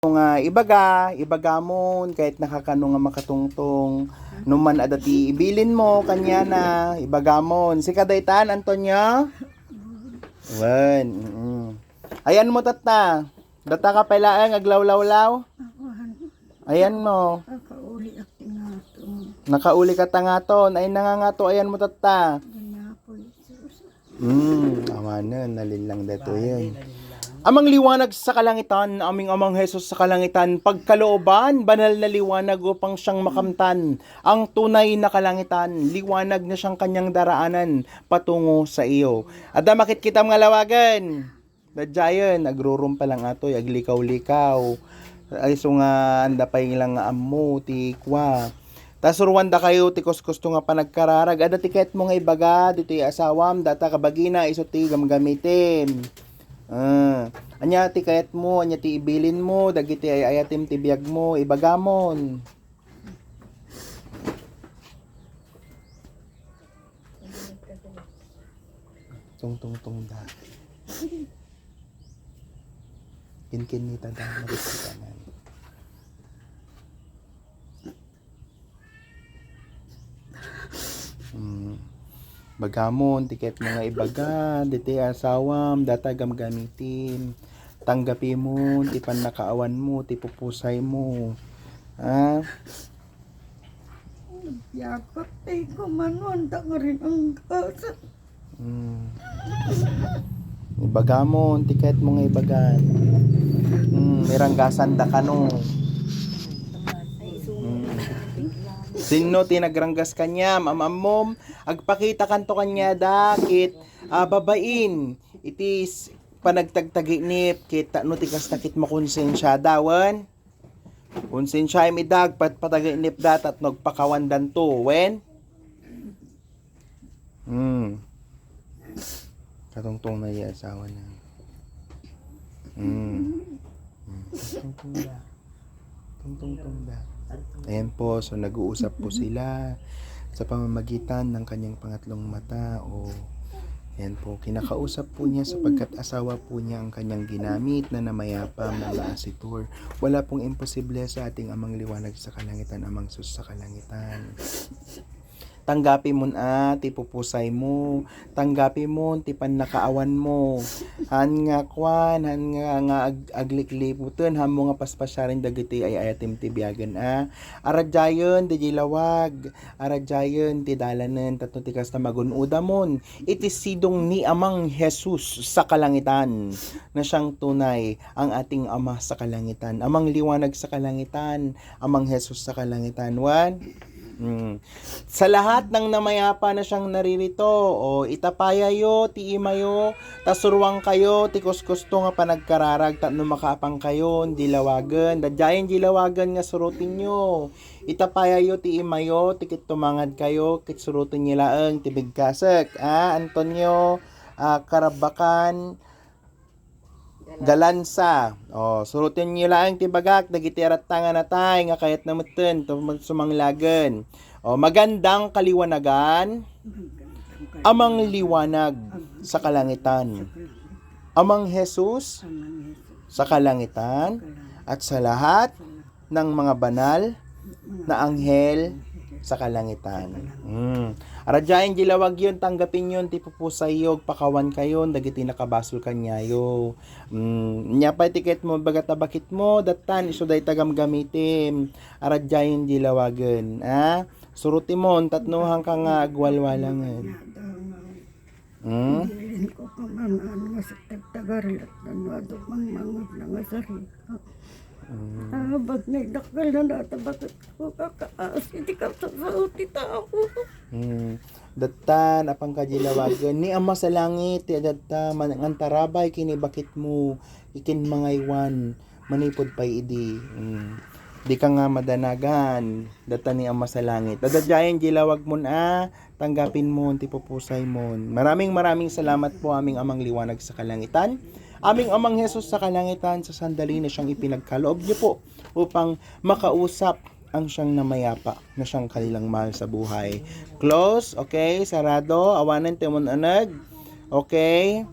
Nga ibaga mon kahit nakakano nga makatungtong numan adati ibilin mo kanya na ibagamon si kadaytan Antonio wen ayan mo tata data ka pailaang aglawlawlaw ayan mo nakauli ka tangaton ay nangangato ayan mo tata awanan nalilang dato yun. Amang liwanag sa kalangitan, aming amang Hesus sa kalangitan, pagkalooban, banal na liwanag upang siyang makamtan. Ang tunay na kalangitan, liwanag na siyang kanyang daraanan patungo sa iyo. At makit kita mga lawagan. Dadyayan, agrurumpa lang atoy, aglikaw-likaw. Ay so nga, anda pa yung ilang amo, tikwa. Tasurwanda kayo, tikos-kusto nga panagkararag. Ada tiket mo nga ibaga, dito yung asawam, data kabagina, iso ti gamgamitin. Anya ti kayat mo, anya ti ibilin mo, dagiti ay ayatim ti biyag mo, ibagamon. Tung da. Kinkin ni tada magkitanan. Bagamon, tiket mga ibaga, diti asawam, data gamgamitin, tanggapi mo, tipan nakaawan mo, tipupusay mo. Ha? Yakap ay kumanon, nga rin ang kasa. Ibagamon, tiket mga ibaga. Miranggasan da kano. Sino tinagranggas kanya, mamamom, agpakita kanto kanya dakit, babain, itis panagtagtaginip, kita no tikas takit makonsensya dawan, konsensya imidag, patpataginip datat nagpakawandan to, wen? Katungtong na yung asawa na. Tungtong da. Ayan po, so nag-uusap po sila sa pamamagitan ng kanyang pangatlong mata o ayan po, kinakausap po niya sapagkat asawa po niya ang kanyang ginamit na namayapang na laasitor. Wala pong imposible sa ating amang liwanag sa kalangitan, amang sus sa kalangitan. Tanggapi mo tipupusay mo, tanggapi mo, tipan nakaawan mo, han nga kwan, han nga aglikliputan, han mo nga paspasyarin dagiti ay ayatim ti biyagan aradyayon, di lawag, aradyayon, ti dalanen, tatno ti kasta magunuda mon, itisidong ni amang Hesus sa kalangitan, na siyang tunay, ang ating ama sa kalangitan, amang liwanag sa kalangitan, amang Hesus sa kalangitan, Sa lahat ng namayapa na siyang naririto, o itapayayo, ti imayo, tasurwang kayo, ti kuskusto nga panagkararag, tatno makaapang kayo, di lawagan, dadyayan di lawagan nga surutin nyo, itapayayo, ti imayo, ti kit tumangad kayo, kit surutin nyo laeng, ti bigkasek, Antonio, Karabakan, Galansa. Surutin niyo lang tibagak dagiti arattangan natay nga kayat nameten sumanglagen. Magandang kaliwanagan. Amang liwanag sa kalangitan. Amang Hesus sa kalangitan at sa lahat ng mga banal na anghel sa kalangitan. Aradyain gilawag yun, tanggapin yun, tipupusay yun, pakawan kayo, dagiti nakabasol kanyayo. Nya pa tiket mo, bagatabakit mo, datan, isuday tagam gamitin. Aradyain gilawagan. Suruti mo, tatnuhang ka nga agwalwalangan. Hindi ko kamanaan nga sa tagtagarit at nanwado mangmangag na nga sa rika. Bag na idakal na natabakit ko kakaas, hindi ka sasauti tao. Datan, apang kajilawagan, ni ama sa langit, data, manantarabay, kinibakit mo, ikin mangaywan, manipod pa idi. Di ka nga madanagan, data ni ama sa langit. Dadadyayan, gilawag mo tanggapin mo, tipupusay mo. Maraming salamat po aming amang liwanag sa kalangitan. Aming amang Hesus sa kalangitan, sa sandali na siyang ipinagkaloob niyo po upang makausap ang siyang namayapa na siyang kanilang mahal sa buhay. Close, okay, sarado, awanan timon anag. Okay.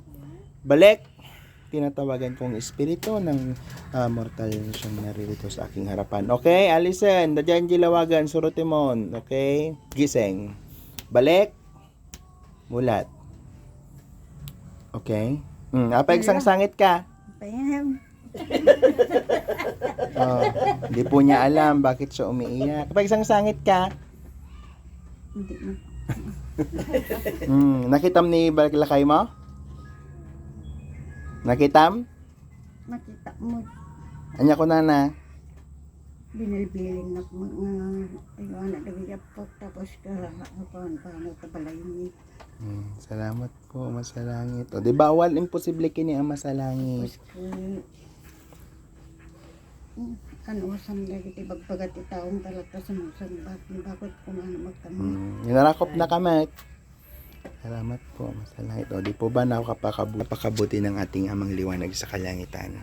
Balik. tinatawagan kong espiritu ng mortal siyang naririto sa aking harapan. Okay, Alison, dadyan gilawagan, surutimon. Okay, gising. Balik. Mulat. Okay. Apa isang sangit ka? Payam. Oh, hindi po niya alam bakit siya umiiyak. Kapag isang sangit ka, Hindi na. nakitam ni Balakay mo? Nakitam? Makita mo, Anya ko na. binilbilin na mga ayun na dawiyapok tapos ka paano tabalayin Salamat po, masalangit. O, di bawal imposible kini ang masalangit. tapos ano sam lagi ti bagbagat ti taong talaga sa musan bakit kung ano magkami Inarakop na kami. Salamat po, masalangit. O, di po ba napakabuti ng ating amang liwanag sa kalangitan?